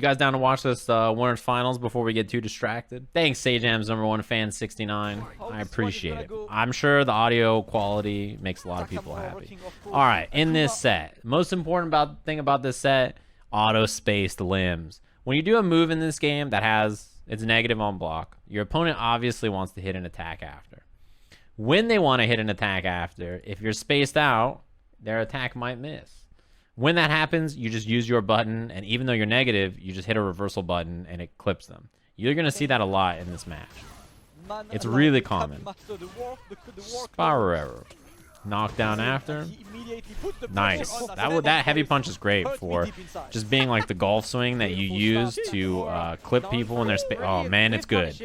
You guys down to watch this winners finals before we get too distracted? Thanks, Sajam's #1 fan 69. I appreciate it. I'm sure the audio quality makes a lot of people happy. All right, in this set, most important thing about this set, auto-spaced limbs. When you do a move in this game that has it's negative on block, your opponent obviously wants to hit an attack after. When they want to hit an attack after, if you're spaced out, their attack might miss. When that happens, you just use your button, and even though you're negative, you just hit a reversal button, and it clips them. You're going to see that a lot in this match. It's really common. Sparrow. Knockdown after. Nice. That heavy punch is great for just being like the golf swing that you use to clip people in their space. Oh, man, it's good.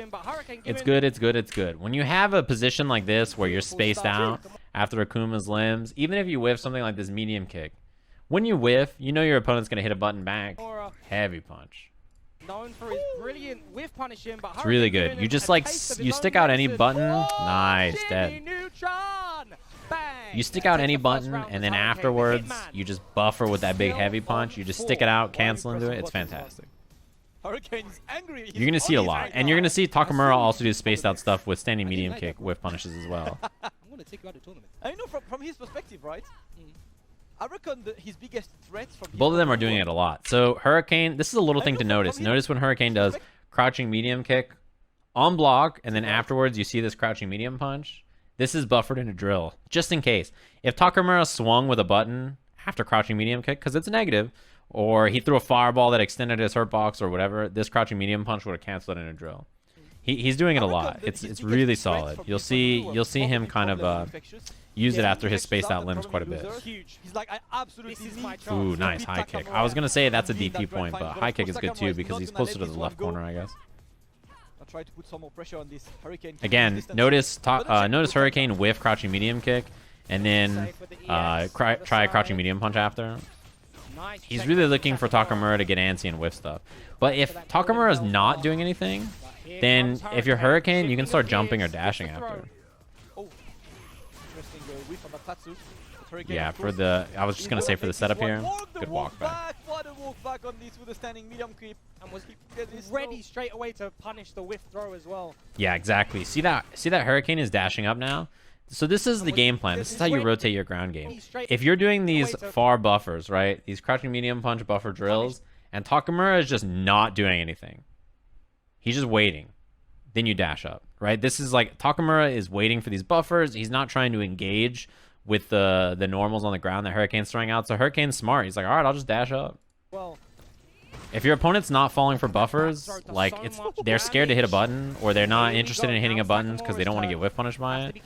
It's good, it's good, it's good. When you have a position like this where you're spaced out after Akuma's limbs, even if you whiff something like this medium kick, when you whiff, you know your opponent's going to hit a button back. Heavy punch. Known for his brilliant whiff punishing, but it's really good. You just like, you stick out any button. Nice, dead. You stick out any button, and then afterwards, you just buffer with that big heavy punch. You just stick it out, cancel into it. It's fantastic. You're going to see a lot. And you're going to see Takamura also do spaced out stuff with standing medium kick whiff punishes as well. I'm going to take you out of the tournament. I know from his perspective, right? I reckon his biggest threat from both of them are doing it a lot. So Hurricane, this is a little thing to notice. Notice when Hurricane does crouching medium kick on block, and then afterwards you see this crouching medium punch. This is buffered in a drill, just in case. If Takamura swung with a button after crouching medium kick, because it's negative, or he threw a fireball that extended his hurt box or whatever, this crouching medium punch would have canceled it in a drill. He's doing it a lot. It's really solid. You'll see him kind of use it after his spaced out limbs quite a bit. Ooh, nice high kick. I was gonna say that's a DP point, but high kick is good too because he's closer to the left corner, I guess. Again, notice Hurricane whiff crouching medium kick, and then try crouching medium punch after. He's really looking for Takamura to get antsy and whiff stuff. But if Takamura is not doing anything, then if you're Hurricane, you can start jumping or dashing after. Yeah, for the I was just gonna say for the setup here, good walk back. What a walk back on this with a standing medium creep, and was ready straight away to punish the whiff throw as well. Yeah, exactly. See that Hurricane is dashing up now. So this is the game plan. This is how you rotate your ground game. If you're doing these far buffers, right? These crouching medium punch buffer drills, and Takamura is just not doing anything. He's just waiting. Then you dash up, right? This is like Takamura is waiting for these buffers. He's not trying to engage with the normals on the ground that Hurricane's throwing out. So Hurricane's smart. He's like, all right, I'll just dash up. Well, if your opponent's not falling for buffers, like they're scared to hit a button, or they're not interested in hitting a button because they don't want to get whiff punished by it.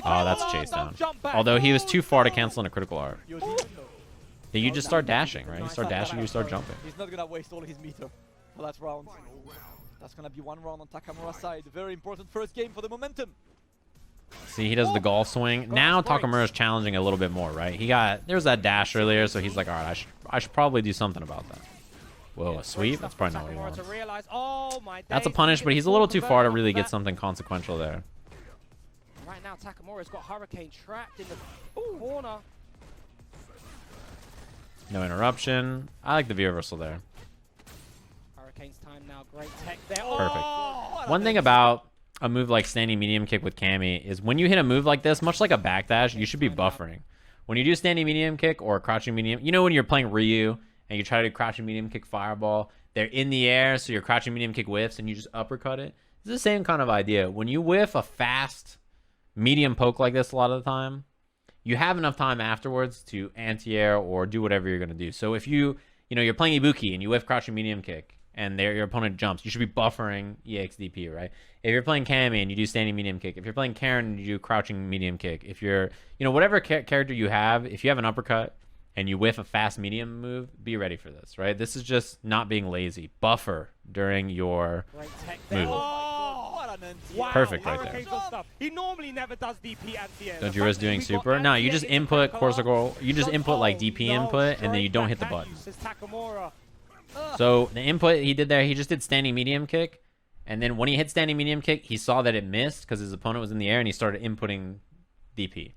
Oh, that's a chase down. Although he was too far to cancel in a critical art. Then you just start dashing, right? You start dashing, you start jumping. He's not gonna waste all his meter for that round. That's gonna be one round on Takamura's side. Very important first game for the momentum. See, he does the golf swing. Now Takamura's challenging a little bit more, right? There was that dash earlier, so he's like, all right, I should probably do something about that. Whoa, a sweep? That's probably not what he wants. That's a punish, but he's a little too far to really get something consequential there. Right now, Takamura's got Hurricane trapped in the corner. No interruption. I like the V reversal there. Hurricane's time now. Great tech there. Perfect. One thing about a move like standing medium kick with Cammy is when you hit a move like this, much like a backdash, you should be buffering. When you do standing medium kick or crouching medium, you know when you're playing Ryu and you try to do crouching medium kick fireball, they're in the air, so your crouching medium kick whiffs and you just uppercut it. It's the same kind of idea. When you whiff a fast medium poke like this a lot of the time, you have enough time afterwards to anti-air or do whatever you're going to do. So if you're playing Ibuki and you whiff crouching medium kick, and your opponent jumps, you should be buffering EXDP, right? If you're playing Cammy and you do standing medium kick, if you're playing Karen and you do crouching medium kick, if you're, whatever character you have, if you have an uppercut and you whiff a fast medium move, be ready for this, right? This is just not being lazy. Buffer during your move. Wow, perfect right there. He normally never does DP anti-air. Don't you risk doing super? No, you just input Corsical, you just input like DP input, and then you don't hit the button. So the input he did there, he just did standing medium kick, and then when he hit standing medium kick, he saw that it missed because his opponent was in the air, and he started inputting DP.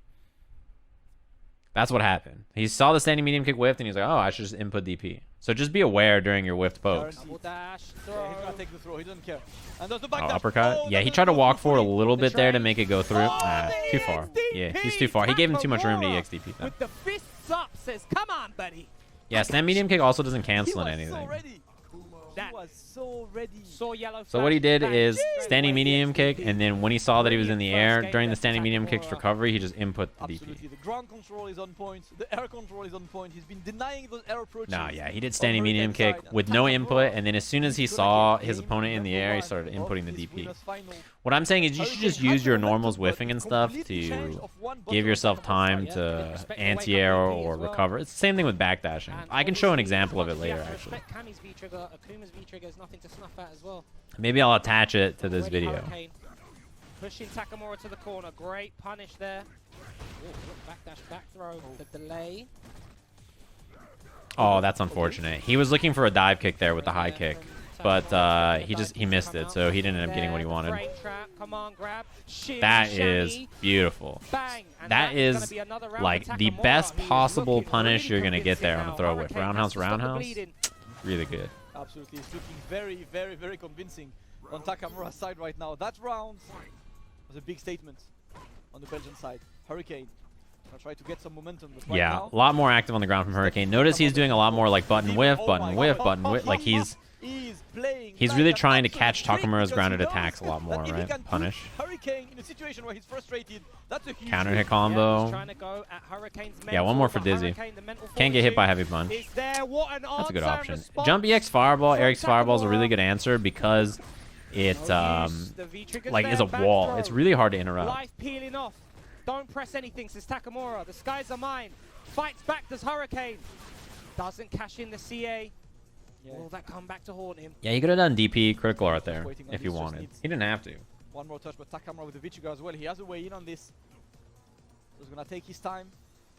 That's what happened. He saw the standing medium kick whiffed, and he's like, oh, I should just input DP. So just be aware during your whiffed pokes. Double dash, Yeah, throw. he's gonna take the throw. He doesn't care. And there's the Oh, back dash. uppercut? Oh, Yeah, that he is tried to good walk for forward a him. little The bit there to trade. make it go through. Oh, Too far. Yeah, he's too far. He gave him too much room to EXDP that. With the fists up, says, come on, buddy. Yeah, stand medium kick also doesn't He cancel was anything. so ready. That He was so ready. saw yellow. So what he did flash, is bang, standing straight away, medium kick, EXDP. and then when he saw that he was in the air, First during the game standing against medium kick's Takamura. recovery, he just input the DP. Absolutely. The ground control is on point. The air control is on point. He's been denying those air approaches. No, yeah, he did standing on medium Hurricane kick side. with no Takamura input, and then as soon as he is gonna saw get his game opponent in the air, he number started one inputting the of this DP. winners final. What I'm saying is you should Hurricane just has use the your momentum, normals but whiffing and stuff completely change to of one give button yourself on time Takamura. to Respect the anti-air wake-up DP or as well. recover. It's the same thing with backdashing. And I can show an obviously, example of it you later, have to actually. respect Cammy's V-trigger. Akuma's V-trigger is nothing to snuff at as well. Maybe I'll attach it to this Already video. Hurricane pushing Takamura to the corner. Great punish there. Ooh, backdash, back throw. The delay. Oh, that's unfortunate. He was looking for a dive kick there with the high kick, but he missed it, so he didn't end up getting what he wanted. Frame trap. Come on, grab. That is beautiful. Bang. And That is is gonna be another round like for the Takamura. best He is possible looking punish really you're gonna get there on a convincing throw now. whiff. Hurricane Roundhouse, has to stop the roundhouse. bleeding. Really good. Absolutely. It's looking very, very, very convincing on Takamura's side right now. That round was a big statement on the Belgian side. Hurricane. I'll try to get some momentum. But right Yeah, now, a lot more active on the ground from Hurricane. Notice he's doing a lot more like button whiff, Oh button my whiff, God. button whiff. Like he's playing really like an trying to absolute catch freak Takamura's because grounded he knows attacks a lot more, that if he right? can put Punish. Hurricane in a situation where he's frustrated. That's a huge Counter win. hit Yeah, combo. he's trying to go at Hurricane's Yeah, one mental, more for but Dizzy. Hurricane, the mental Can't get hit by heavy fortitude punch. is there. What an That's a good answer and option. response Jump EX Fireball. from Eric's Fireball is a really Takamura. good answer because it No use. The V-trigger's like there, is a back wall. throw. It's really hard to interrupt. Life peeling off. Don't press anything, says Takamura. The skies are mine. Fights back, does Hurricane. Doesn't cash in the CA. Yeah. Will that come back to haunt him? Yeah, you could have done DP critical art there Waiting on if this, you just wanted. needs- He didn't have to. One more touch, but Takamura with the Vichiga as well. He has a way in on this. He's gonna take his time.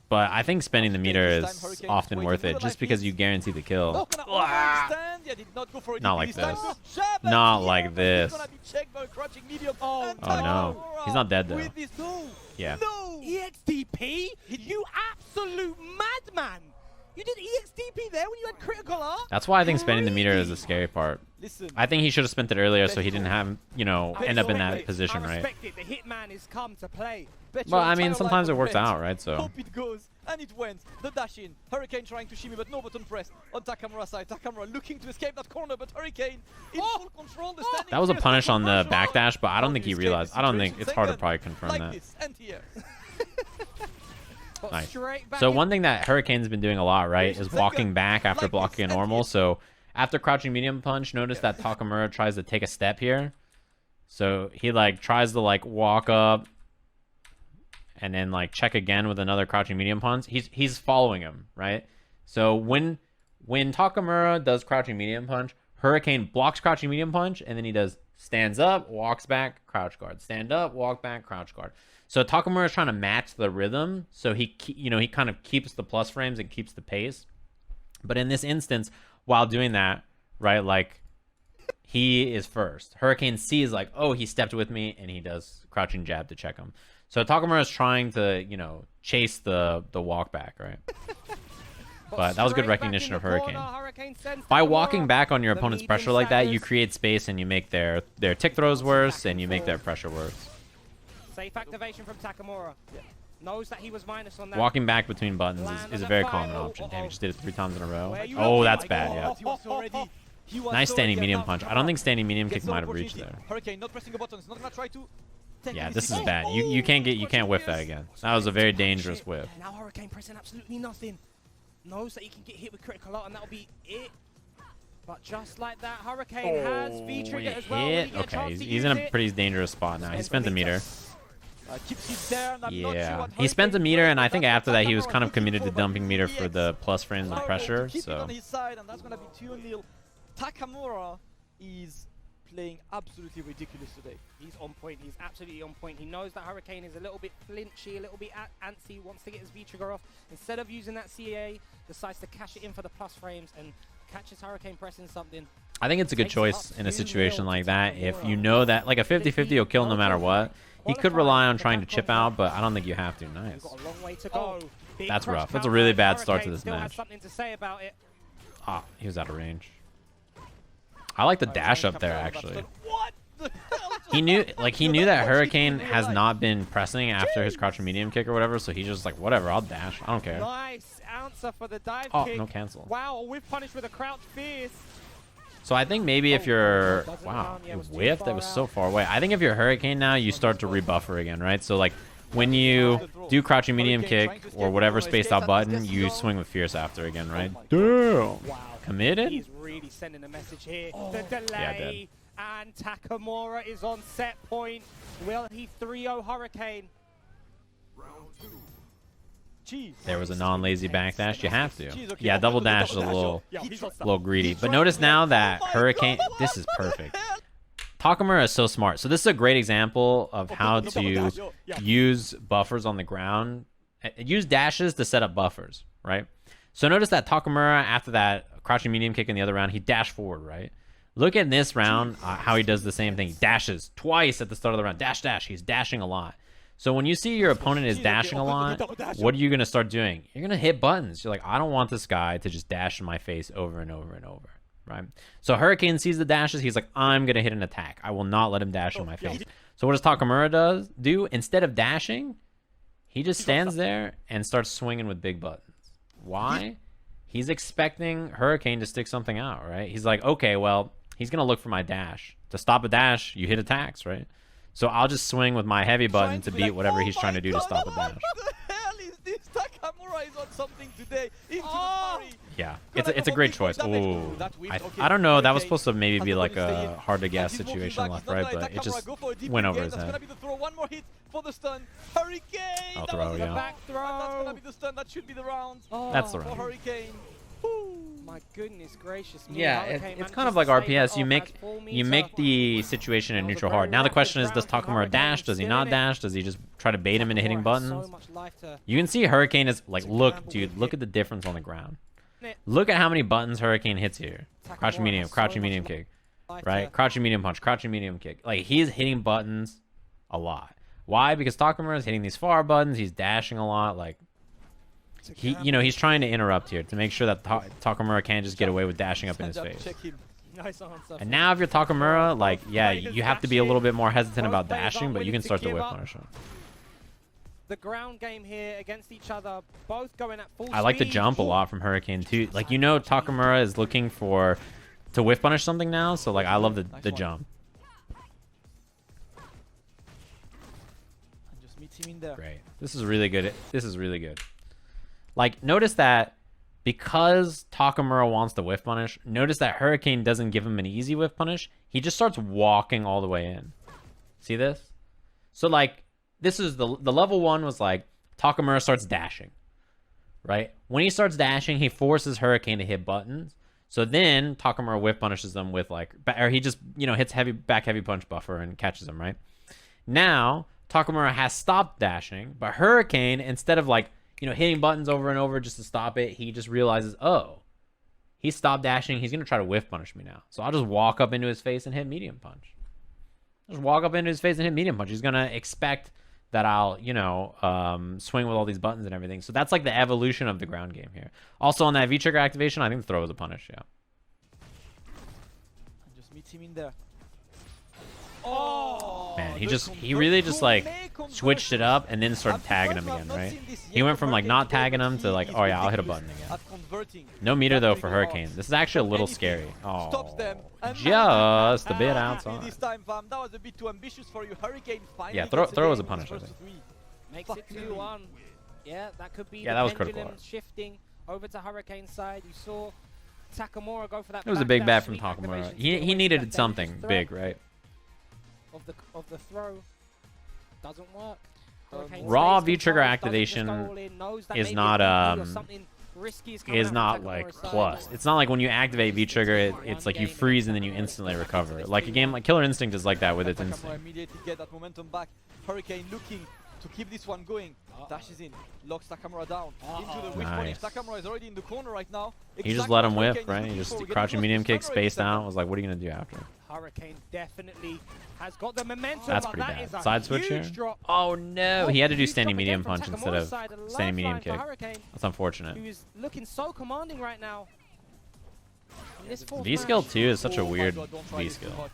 But I think spending the meter This time, is Hurricane often waiting worth for it the just life because leads. you guarantee the Oh, kill. gonna overextend. Yeah, did not go for it. Not like time. this. Good jab, and Not yeah, like but this. He's gonna be checked by a crouching medium. Oh, And Oh no, Takamura he's not dead though. with this, no, Yeah. no. EXDP? You absolute madman! You did EXDP there when you had critical art? That's why I think spending the meter is the scary part. Listen, I think he should have spent it earlier so he didn't have, end up in that position, I right? respect it. The hitman has come to play. bet Well, your I mean, entire sometimes life it works on out, bet. right? So Hope it goes, and it went. The dash in. Hurricane trying to shimmy, but no button press on Takamura's side. Takamura looking to escape that corner, but Hurricane in full control. The standing that was a fierce punish on the pressure. backdash, but I don't think he Escape realized. the I don't think situation. it's hard to Second, probably confirm like that. this, anti-air. Got Nice. straight back So in. one thing that Hurricane's been doing a lot, right, is walking back after Like blocking a this, normal. and So after crouching medium punch, notice that Takamura tries to take a step here. So he like tries to like walk up and then like check again with another crouching medium punch. He's following him, right? So when Takamura does crouching medium punch, Hurricane blocks crouching medium punch, and then he does stands up, walks back, crouch guard. Stand up, walk back, crouch guard. So Takamura is trying to match the rhythm, so he kind of keeps the plus frames and keeps the pace. But in this instance, while doing that, right, like he is first. Hurricane sees like, oh, he stepped with me, and he does crouching jab to check him. So Takamura is trying to, chase the walk back, right? But that was good Straight back recognition in of the Hurricane. corner, Hurricane sends By Takamura. walking back on your The opponent's medium pressure like that, you staggers. create space and you make their tick throws worse, and you make their pressure worse. Safe activation from Takamura. Knows that he was minus on that. Walking back between buttons Land is a on very that common fire. option. Damn, he just did it 3 times in a row. Where you Oh, looking? that's My bad, God. yeah. He was so ready. He was Nice so standing ready medium about punch. to I don't think standing medium Gets kick no might have reached opportunity. there. Hurricane not pressing a button. He's not gonna try to. take Yeah, it. this is Oh, bad. You can't whiff that again. That was a very dangerous whiff. Now Hurricane pressing absolutely nothing. Knows that he can get hit with critical art, and that'll be it. But just like that, Hurricane has V-trigger as well. Will he Hit. get a Okay, chance to he's in use a it? pretty dangerous spot now. He spent the meter. Keeps it there, and I'm not sure Yeah, what he spent the Hurricane meter, does, and I but think that's after what that he was Takamura kind of looking committed for, to but dumping meter for EX the plus frames and Hurricane pressure. to keep it So on his side, and that's gonna be 2-0. Takamura is playing absolutely ridiculous today. He's on point. He's absolutely on point. He knows that Hurricane is a little bit flinchy, a little bit antsy, wants to get his V-trigger off. Instead of using that CA, decides to cash it in for the plus frames and catches Hurricane pressing something. I think it's a good choice in a situation like that. If you know that, like a 50-50 will kill no matter what. He could rely on trying to chip out, but I don't think you have to. Nice. Got a long way to go. That's rough. That's a really bad start to this match. Something to say about it. Ah, he was out of range. I like the dash up there, actually. What the hell? He knew that Hurricane has not been pressing after his crouching medium kick or whatever, so he's just like, whatever, I'll dash. I don't care. Nice answer for the dive kick. Oh, no cancel. Wow, a whiff punish with a crouch fierce. So I think maybe if you're... Wow, Whiff, that was so far away. I think if you're Hurricane now, you start to rebuffer again, right? So like when you do crouching medium kick or whatever spaced out button, you swing with Fierce after again, right? Damn. Wow. Committed? He's really sending a message here. The delay. And Takamura is on set point. Will he 3-0 Hurricane? Jeez. There was a non-lazy backdash. You have to. Jeez, okay, Yeah, double double dash is a dash. little greedy. But notice now that Hurricane... This is perfect. Takamura is so smart. So this is a great example of how to use buffers on the ground. Use dashes to set up buffers, right? So notice that Takamura, after that crouching medium kick in the other round, he dashed forward, right? Look at this round, how he does the same thing. He dashes twice at the start of the round. Dash, dash. He's dashing a lot. So when you see your opponent is dashing a lot, what are you going to start doing? You're going to hit buttons. You're like, I don't want this guy to just dash in my face over and over and over, right? So Hurricane sees the dashes. He's like, I'm going to hit an attack. I will not let him dash in my face. So what does Takamura do? Instead of dashing, he just stands there and starts swinging with big buttons. Why? He's expecting Hurricane to stick something out, right? He's like, okay, well, he's going to look for my dash. To stop a dash, you hit attacks, right? So I'll just swing with my heavy button to beat whatever he's trying to do to stop a dash. What the hell is this? Takamura is on something today. Into the parry. Yeah, it's a great choice. Ooh, I don't know. That was supposed to maybe be like a hard to guess situation left, right? But it just went over his head. One more hit for the stun. Hurricane. I'll throw, yeah. Back throw. That's gonna be the stun. That should be the round. That's the For round. Hurricane. My goodness gracious me. Yeah, Hurricane it's manages kind of to like save RPS. it You off make as full you meter. make the situation in neutral hard. Now the question is, does Takamura dash? Does he not dash? Does he just try to bait him into hitting Takamura has buttons? so much life to You can see Hurricane is like, look, dude, look at the difference on the ground. Look at how many buttons Hurricane hits here. Crouching medium, crouching medium kick, right? Crouching medium punch, crouching medium kick. Like, he's hitting buttons a lot. Why? Because Takamura is hitting these far buttons. He's dashing a lot. Like, he's trying to interrupt here to make sure that Takamura can't just get away with dashing up in his face. Nice answer. And now if you're Takamura, like, yeah, you have to be a little bit more hesitant about dashing, but you can start to whip punish him. The ground game here against each other, both going at full speed. I like the jump a lot from Hurricane too. Like, Takamura is looking to whiff punish something now, so like I love the jump. Just meet him in there. Great. This is really good. This is really good. Like, notice that because Takamura wants to whiff punish, notice that Hurricane doesn't give him an easy whiff punish. He just starts walking all the way in. See this? So like, this is the level one was like Takamura starts dashing, right? When he starts dashing, he forces Hurricane to hit buttons. So then Takamura whiff punishes them with like, or he just, hits back heavy punch buffer and catches him, right? Now Takamura has stopped dashing, but Hurricane, instead of like, hitting buttons over and over just to stop it, he just realizes, oh, he stopped dashing. He's going to try to whiff punish me now. So I'll just walk up into his face and hit medium punch. Just walk up into his face and hit medium punch. He's going to expect that I'll, swing with all these buttons and everything. So that's like the evolution of the ground game here. Also on that V-trigger activation, I think the throw was a punish, yeah. And just meet him in there. Oh, man, he really just like switched it up and then started tagging him again, right? He went from like not tagging him to like, oh yeah, I'll hit a button again. No meter though for Hurricane. This is actually a little scary. Oh, just a bit outside. This time, fam, that was a bit too ambitious for you. Hurricane finally. Yeah, throw was a punish, I think. Makes it 2-1. Yeah, that could be. Yeah, the that was pendulum critical. Shifting over to Hurricane's side. You saw Takamura go for that. It was a big bat from sweep Takamura. activation to He get away needed from that something dangerous big, threat right? Of the throw. Doesn't work. Raw stays V-trigger controlled, doesn't just activation go all in, knows that is maybe not, a PP or something risky is coming is out not from like Takamura's side. plus. It's not like when you activate V-trigger, it's like you freeze and then you instantly recover. Like a game like Killer Instinct is like that with its Takamura instinct. immediately get that momentum back. Hurricane looking to keep this one going. Dashes in, locks Takamura down into the whiff punish. Nice. Takamura is already in the corner right now. He just Exactly let him what whiff, Hurricane right? is He looking just for. We're getting crouching close to medium kick, stun already, spaced out. Sajam. Was like, what are you gonna do after? Hurricane definitely has got the momentum. That's but pretty that is bad. a Side switch here. huge drop. Oh no, he had to do Huge standing drop medium again from punch instead Takamura's of side, a standing medium lifeline kick. for Hurricane, That's unfortunate. who is looking so commanding right now. And this fourth V skill match- 2 is such a Oh my weird God, don't try V this too skill. much.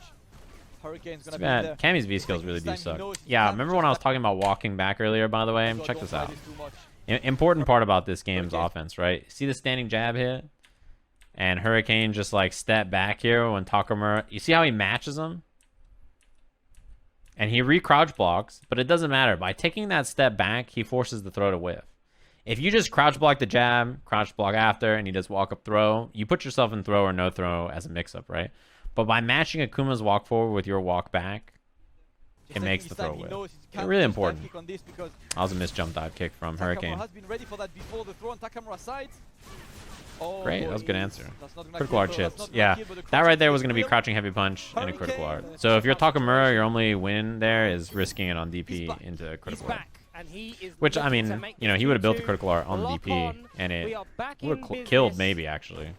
Hurricane's It's gonna be there. bad. Cammy's V skills really do This time he suck. knows he Yeah, can't remember just when I was that- talking about walking back earlier, by the way? So Check don't this try out. this too much. Important part about this game's Okay. offense, right? See the standing jab hit? And Hurricane just like step back here when Takamura... You see how he matches him? And he re-crouch blocks, but it doesn't matter. By taking that step back, he forces the throw to whiff. If you just crouch block the jab, crouch block after, and you just walk up throw, you put yourself in throw or no throw as a mix-up, right? But by matching Akuma's walk forward with your walk back, Just it like makes this the throw time he whiff. knows he can't Really just dive important. kick on this because That was a missed jump dive kick from Takamura Hurricane. has been ready for that before the throw on Takamura's side. Oh, Great, that was a good it's- answer. that's not gonna Critical kill, art though. That's chips. not gonna Yeah, kill, but the that crouching right there kick was going to be will. crouching heavy punch and a critical art. Hurricane. So if you're Takamura, your only win there is risking it on DP back. into He's critical art. back, and he is Which, I looking to mean, make you know, this he would have built the 2-2. critical art on Lock DP, on. and We it are back would in have killed business. maybe, actually.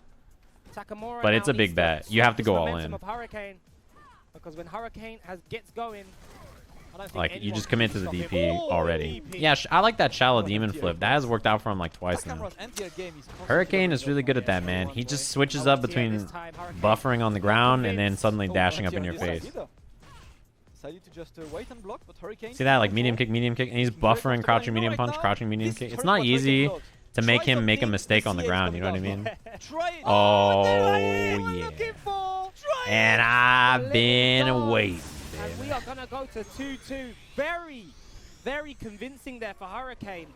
Takamura But it's now a big needs to bet. You have to stop go this all momentum in. of Hurricane, because when Hurricane gets going, I don't think Like, you anyone just can commit to the stop him. DP Oh, already. DP. Yeah, I like that shallow Oh, demon anti-air flip. That has worked out for him like twice now. Takamura's anti-air game is constantly Hurricane is going really up good on at that, the man. one He way. just switches Oh, up it's here between this time, Hurricane. buffering on the ground and then Convinced. suddenly Oh, dashing up anti-air in your on this side face. either. Decided to just wait and block, but Hurricane See that, like control. medium kick, and he's Very buffering, comfortable. crouching You know medium right punch, now, crouching medium this kick. is It's Hurricane not Hurricane easy blocks. to make Try him make a something, mistake the on the CA is ground, you know what I coming mean? up. Try it. Oh, there I am, yeah. looking for. Try it. And I've been Little waiting. dogs. And we are going to go to 2-2. Very, very convincing there for Hurricane.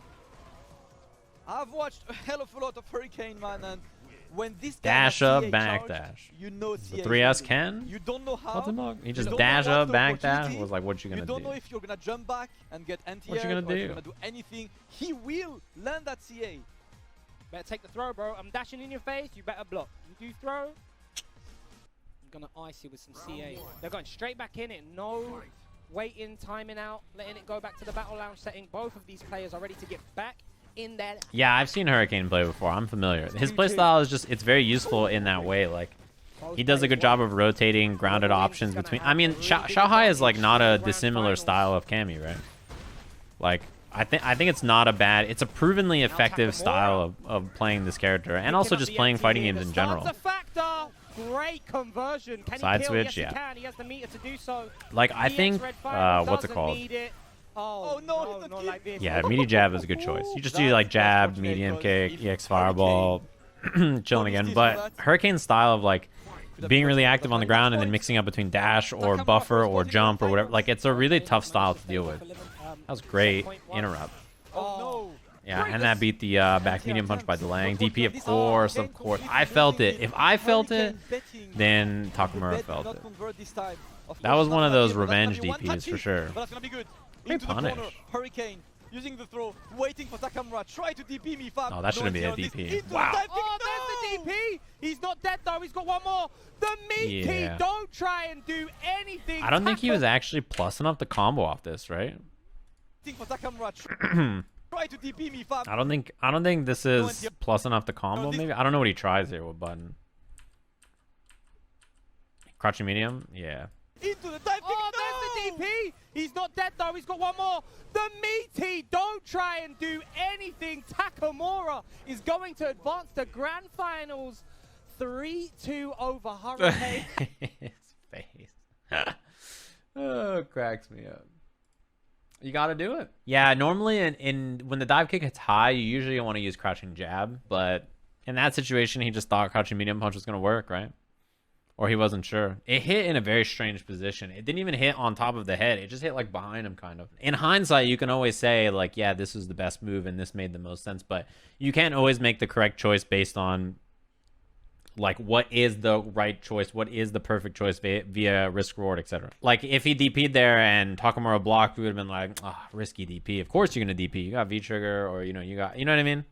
I've watched a hell of a lot of Hurricane, man, and when this guy Dash has up, CA back charged, dash. you know The CA is 3S ready. can? You don't know how. What the fuck? He just don't dash know up, what back dash. opportunity. Was like, what you You gonna don't do? know if you're gonna jump back and get anti-air, What you gonna or if do? you're gonna do anything. He will land that CA. Better take the throw, bro. I'm dashing in your face. You better block. You do throw. I'm going to ice you with some CA. They're going straight back in it. No waiting, timing out, letting it go back to the battle lounge setting. Both of these players are ready to get back in there. Yeah, I've seen Hurricane play before. I'm familiar. His playstyle is just, it's very useful in that way. Like, he does a good job of rotating grounded options between. I mean, Xiaohai is like not a dissimilar style of Cammy, right? Like, I think it's not a bad. It's a provenly effective style of playing this character, and also just playing fighting games in general. That's a factor. Great conversion. Can Side he kill? switch, Yes, yeah. he can. He has the meter to do so. Like, I DX think, Red Fire what's it doesn't called? need it. Oh, Oh, no, he's not not kidding. like this. Yeah, meaty jab is a good choice. You just do like jab, medium kick, EX fireball, chilling again. But Hurricane's style of like being really active on the ground and then mixing up between dash or buffer or jump or whatever, like it's a really tough style to deal with. That was great. Interrupt. Oh no. Yeah, and that beat the back medium punch by delaying. DP, of course, of course. I felt it. If I felt it, then Takamura felt it. That was one of those revenge DPs for sure. But that's gonna be good. Great Into the punish. corner, Hurricane using the throw, waiting for Takamura. Try to DP me, fam. Oh, that shouldn't be a No, it's DP. into the Wow. dive kick. Oh, there's the DP. He's not dead though. He's got one more. The meaty. Yeah. Don't try and do anything. I don't think he was actually plus enough to combo off this, right? Waiting for Takamura. Try to DP me, fam. I don't think this is plus enough to combo. Maybe I don't know what he tries here. What button? Crouching medium. Yeah. Into the dive kick. Oh, there's the DP. He's not dead though. He's got one more. The meaty. Don't try and do anything. Takamura is going to advance to grand finals. 3-2 over Hurricane. His face. Oh, cracks me up. You got to do it. Yeah, normally in when the dive kick hits high, you usually want to use crouching jab, but in that situation, he just thought crouching medium punch was going to work, right? Or he wasn't sure. It hit in a very strange position. It didn't even hit on top of the head. It just hit like behind him, kind of. In hindsight, you can always say like, yeah, this was the best move and this made the most sense, but you can't always make the correct choice based on like what is the right choice, what is the perfect choice via risk reward, etc. Like if he DP'd there and Takamura blocked, we would have been like, ah, risky DP. Of course you're gonna DP. You got V trigger, or you know what I mean.